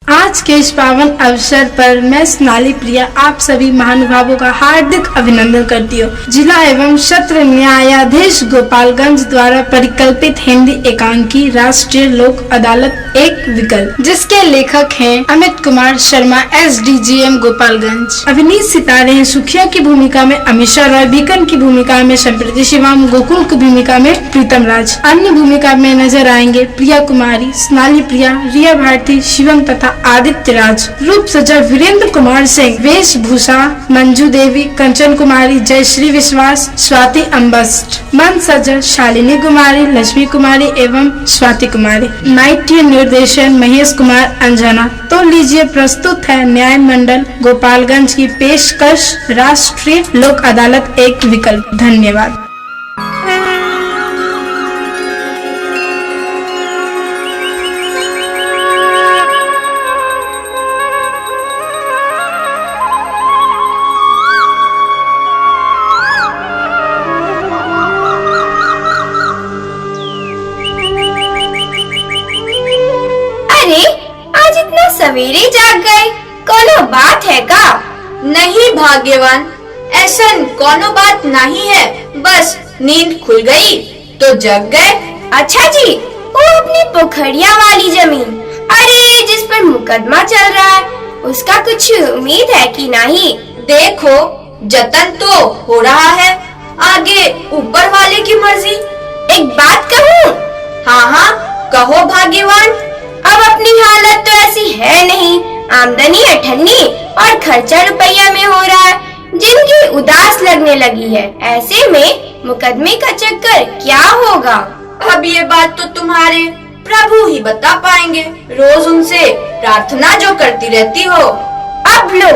आज के इस पावन अवसर पर मैं सोनाली प्रिया आप सभी महानुभावों का हार्दिक अभिनंदन करती हूँ। जिला एवं सत्र न्यायाधीश गोपालगंज द्वारा परिकल्पित हिंदी एकांकी राष्ट्रीय लोक अदालत एक विकल्प, जिसके लेखक हैं अमित कुमार शर्मा SDGM गोपालगंज। अभिनीत सितारे हैं सुखिया की भूमिका में अमीषा रॉय, बीकन की भूमिका में संप्रीति शिवम, गोकुल की भूमिका में प्रीतम राज। अन्य भूमिका में नजर आएंगे प्रिया कुमारी, सोनाली प्रिया, रिया भारती, शिवम तथा आदित्य राज। रूप सज्जा वीरेंद्र कुमार सिंह, वेशभूषा मंजू देवी, कंचन कुमारी, जयश्री विश्वास, स्वाति अम्बस्ट। मंच सज्जा शालिनी कुमारी, लक्ष्मी कुमारी एवं स्वाति कुमारी। नाट्य निर्देशन महेश कुमार अंजना। तो लीजिए प्रस्तुत है न्याय मंडल गोपालगंज की पेशकश राष्ट्रीय लोक अदालत एक विकल्प। धन्यवाद। सवेरे जाग गए, कोनो बात है का? नहीं भाग्यवान, ऐसा कोनो बात नहीं है, बस नींद खुल गई तो जग गए। अच्छा जी, वो अपनी पोखरिया वाली जमीन, अरे जिस पर मुकदमा चल रहा है, उसका कुछ उम्मीद है कि नहीं? देखो जतन तो हो रहा है, आगे ऊपर वाले की मर्जी। एक बात कहूँ? हाँ कहो भाग्यवान। अब अपनी हालत तो ऐसी है नहीं, आमदनी अठन्नी और खर्चा रुपया में हो रहा है, जिंदगी उदास लगने लगी है। ऐसे में मुकदमे का चक्कर क्या होगा? अब ये बात तो तुम्हारे प्रभु ही बता पाएंगे, रोज उनसे प्रार्थना जो करती रहती हो। अब लो,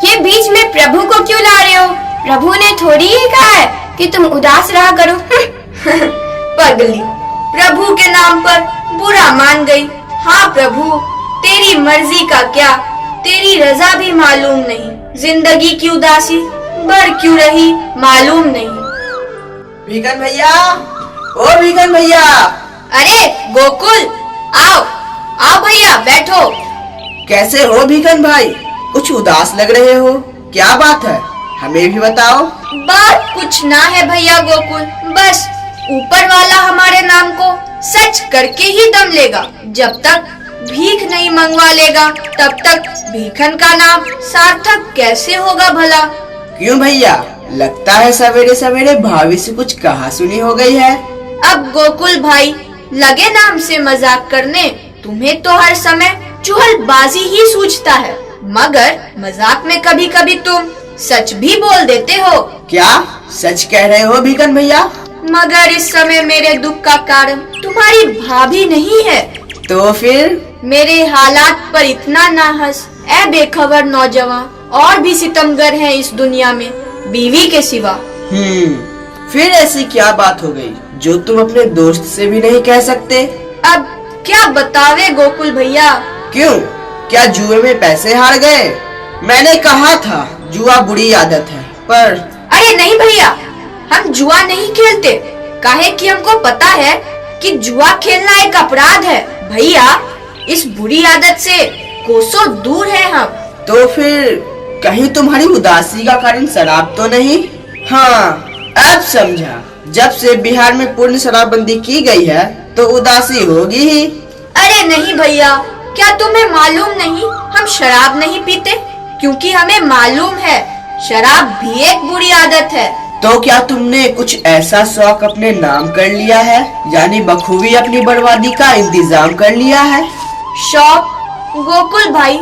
ये बीच में प्रभु को क्यों ला रहे हो? प्रभु ने थोड़ी ही कहा है कि तुम उदास रहा करो। पगली, प्रभु के नाम पर बुरा मान गई। हाँ प्रभु, तेरी मर्जी का क्या, तेरी रजा भी मालूम नहीं, जिंदगी की उदासी बढ़ क्यों रही मालूम नहीं। बीकन भैया, ओ बीकन भैया। अरे गोकुल, आओ आओ भैया बैठो। कैसे हो बीकन भाई? कुछ उदास लग रहे हो, क्या बात है? हमें भी बताओ। बात कुछ ना है भैया गोकुल, बस ऊपर वाला हमारे नाम को सच करके ही दम लेगा। जब तक भीख नहीं मंगवा लेगा तब तक भीखन का नाम सार्थक कैसे होगा भला? क्यों भैया, लगता है सवेरे सवेरे भाभी से कुछ कहा सुनी हो गई है। अब गोकुल भाई लगे नाम से मजाक करने, तुम्हें तो हर समय चुहलबाजी ही सूझता है, मगर मजाक में कभी कभी तुम सच भी बोल देते हो। क्या सच कह रहे हो बीकन भैया? मगर इस समय मेरे दुख का कारण तुम्हारी भाभी नहीं है। तो फिर? मेरे हालात पर इतना ना हंस ऐ बेखबर नौजवान, और भी सितमगर हैं इस दुनिया में बीवी के सिवा। फिर ऐसी क्या बात हो गई जो तुम अपने दोस्त से भी नहीं कह सकते? अब क्या बतावे गोकुल भैया। क्यों, क्या जुए में पैसे हार गए? मैंने कहा था जुआ बुरी आदत है, पर अरे नहीं भैया, हम जुआ नहीं खेलते, काहे कि हमको पता है कि जुआ खेलना एक अपराध है। भैया, इस बुरी आदत से कोसों दूर है हम। तो फिर कहीं तुम्हारी उदासी का कारण शराब तो नहीं? हाँ, अब समझा। जब से बिहार में पूर्ण शराबबंदी की गई है तो उदासी होगी ही। अरे नहीं भैया, क्या तुम्हें मालूम नहीं हम शराब नहीं पीते? क्योंकि हमें मालूम है शराब भी एक बुरी आदत है। तो क्या तुमने कुछ ऐसा शौक अपने नाम कर लिया है, यानी बखूबी अपनी बर्बादी का इंतजाम कर लिया है? शौक? गोकुल भाई,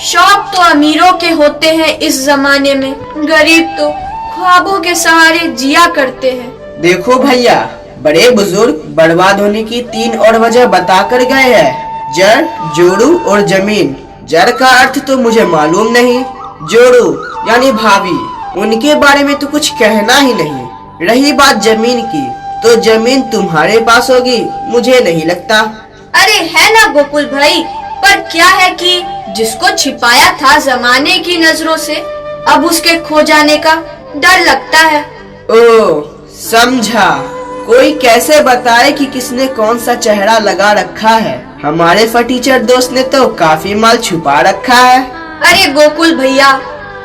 शौक तो अमीरों के होते हैं इस जमाने में, गरीब तो ख्वाबों के सहारे जिया करते हैं। देखो भैया, बड़े बुजुर्ग बर्बाद होने की 3 और वजह बता कर गए हैं, जड़, जोड़ू और जमीन। जड़ का अर्थ तो मुझे मालूम नहीं, जोड़ू यानी भाभी, उनके बारे में तो कुछ कहना ही नहीं। रही बात जमीन की, तो जमीन तुम्हारे पास होगी, मुझे नहीं लगता। अरे है ना गोकुल भाई, पर क्या है कि जिसको छिपाया था जमाने की नजरों से, अब उसके खो जाने का डर लगता है। ओ समझा, कोई कैसे बताए कि किसने कौन सा चेहरा लगा रखा है। हमारे फटीचर दोस्त ने तो काफी माल छुपा रखा है। अरे गोकुल भैया,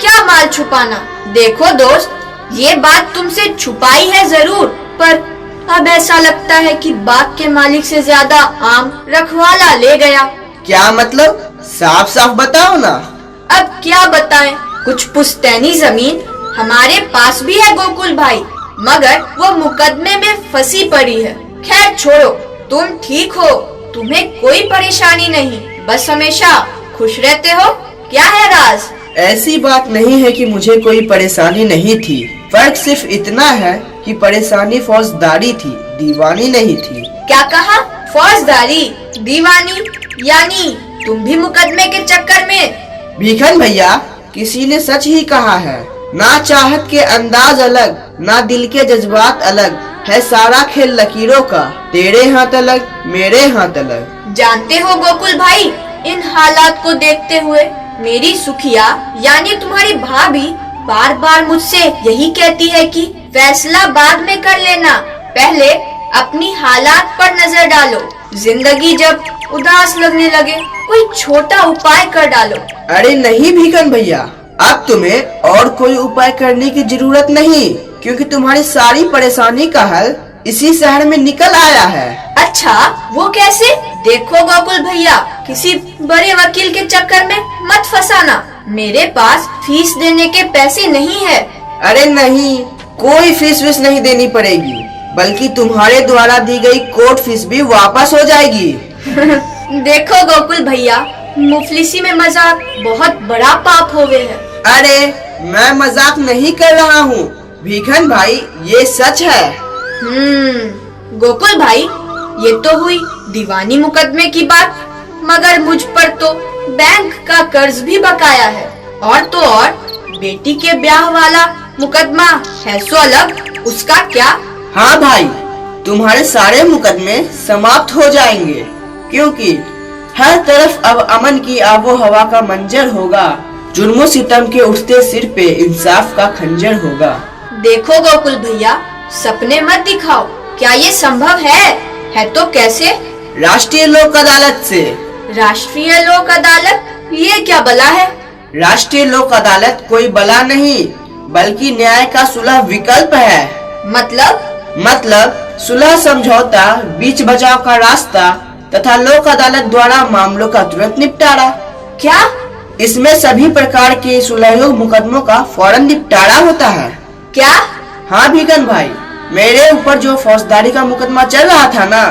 क्या माल छुपाना। देखो दोस्त, ये बात तुमसे छुपाई है जरूर, पर अब ऐसा लगता है कि बाग के मालिक से ज्यादा आम रखवाला ले गया। क्या मतलब? साफ साफ बताओ ना। अब क्या बताएं? कुछ पुश्तैनी जमीन हमारे पास भी है गोकुल भाई, मगर वो मुकदमे में फंसी पड़ी है। खैर छोड़ो, तुम ठीक हो, तुम्हें कोई परेशानी नहीं, बस हमेशा खुश रहते हो। क्या है राज? ऐसी बात नहीं है कि मुझे कोई परेशानी नहीं थी। फर्क सिर्फ इतना है कि परेशानी फौजदारी थी, दीवानी नहीं थी। क्या कहा? फौजदारी, दीवानी? यानी तुम भी मुकदमे के चक्कर में? भीखन भैया, किसी ने सच ही कहा है, ना चाहत के अंदाज अलग, ना दिल के जज्बात अलग, है सारा खेल लकीरों का, तेरे हाथ अलग मेरे हाथ अलग। जानते हो गोकुल भाई, इन हालात को देखते हुए मेरी सुखिया यानी तुम्हारी भाभी बार बार मुझसे यही कहती है कि फैसला बाद में कर लेना, पहले अपनी हालात पर नजर डालो। जिंदगी जब उदास लगने लगे कोई छोटा उपाय कर डालो। अरे नहीं भीखन भैया, अब तुम्हें और कोई उपाय करने की जरूरत नहीं, क्योंकि तुम्हारी सारी परेशानी का हल इसी शहर में निकल आया है। अच्छा, वो कैसे? देखो गोकुल भैया, किसी बड़े वकील के चक्कर में मत फंसाना। मेरे पास फीस देने के पैसे नहीं है। अरे नहीं, कोई फीस वीस नहीं देनी पड़ेगी, बल्कि तुम्हारे द्वारा दी गई कोर्ट फीस भी वापस हो जाएगी। देखो गोकुल भैया, मुफलिसी में मजाक बहुत बड़ा पाप होवे है। अरे मैं मजाक नहीं कर रहा हूँ भीखन भाई, ये सच है। गोकुल भाई, ये तो हुई दीवानी मुकदमे की बात, मगर मुझ पर तो बैंक का कर्ज भी बकाया है, और तो और बेटी के ब्याह वाला मुकदमा है सो अलग, उसका क्या? हाँ भाई, तुम्हारे सारे मुकदमे समाप्त हो जाएंगे, क्योंकि हर तरफ अब अमन की आबो हवा का मंजर होगा। जुल्मो सितम के उठते सिर पे इंसाफ का खंजर होगा। देखो गोकुल भैया, सपने मत दिखाओ। क्या ये संभव है तो कैसे? राष्ट्रीय लोक अदालत से। राष्ट्रीय लोक अदालत? ये क्या बला है? राष्ट्रीय लोक अदालत कोई बला नहीं, बल्कि न्याय का सुलह विकल्प है। मतलब सुलह समझौता, बीच बचाव का रास्ता तथा लोक अदालत द्वारा मामलों का तुरंत निपटारा। क्या? इसमें सभी प्रकार के सुलहयोग मुकदमों का फौरन निपटारा होता है। क्या? हाँ भीखन भाई, मेरे ऊपर जो फौजदारी का मुकदमा चल रहा था ना,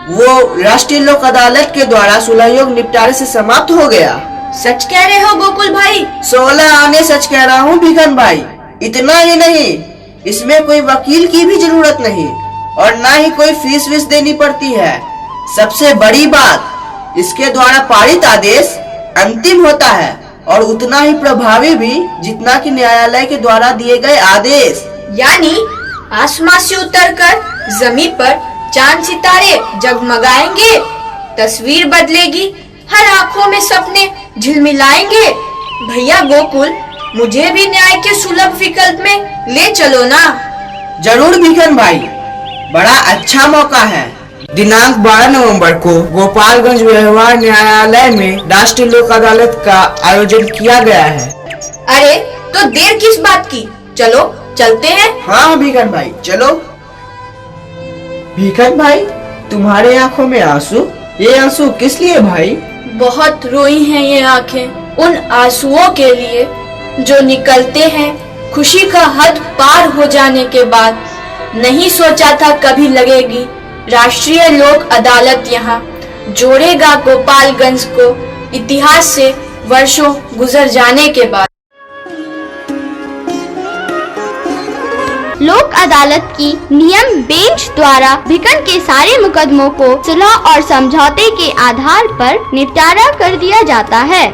वो राष्ट्रीय लोक अदालत के द्वारा सुलहयोग निपटारे से समाप्त हो गया। सच कह रहे हो गोकुल भाई? 16 आने सच कह रहा हूँ भीखन भाई। इतना ही नहीं, इसमें कोई वकील की भी जरूरत नहीं और ना ही कोई फीस वीस देनी पड़ती है। सबसे बड़ी बात, इसके द्वारा पारित आदेश अंतिम होता है और उतना ही प्रभावी भी जितना कि न्यायालय के द्वारा दिए गए आदेश। यानी आसमां से उतरकर जमीन पर चांद सितारे जगमगाएंगे, तस्वीर बदलेगी, हर आंखों में सपने झिलमिलाएंगे। भैया गोकुल, मुझे भी न्याय के सुलभ विकल्प में ले चलो ना। जरूर भीखन भाई, बड़ा अच्छा मौका है। दिनांक 12 नवंबर को गोपालगंज व्यवहार न्यायालय में राष्ट्रीय लोक अदालत का आयोजन किया गया है। अरे तो देर किस बात की, चलो चलते हैं। हाँ भीखन भाई, चलो। भीखन भाई, तुम्हारे आंखों में आंसू, ये आंसू किस लिए भाई? बहुत रोई हैं ये आंखें उन आंसुओं के लिए जो निकलते हैं खुशी का हद पार हो जाने के बाद। नहीं सोचा था कभी लगेगी राष्ट्रीय लोक अदालत यहाँ जोड़ेगा गोपालगंज को इतिहास से वर्षों गुजर जाने के बाद। लोक अदालत की नियम बेंच द्वारा भिखन के सारे मुकदमों को सुलह और समझौते के आधार पर निपटारा कर दिया जाता है।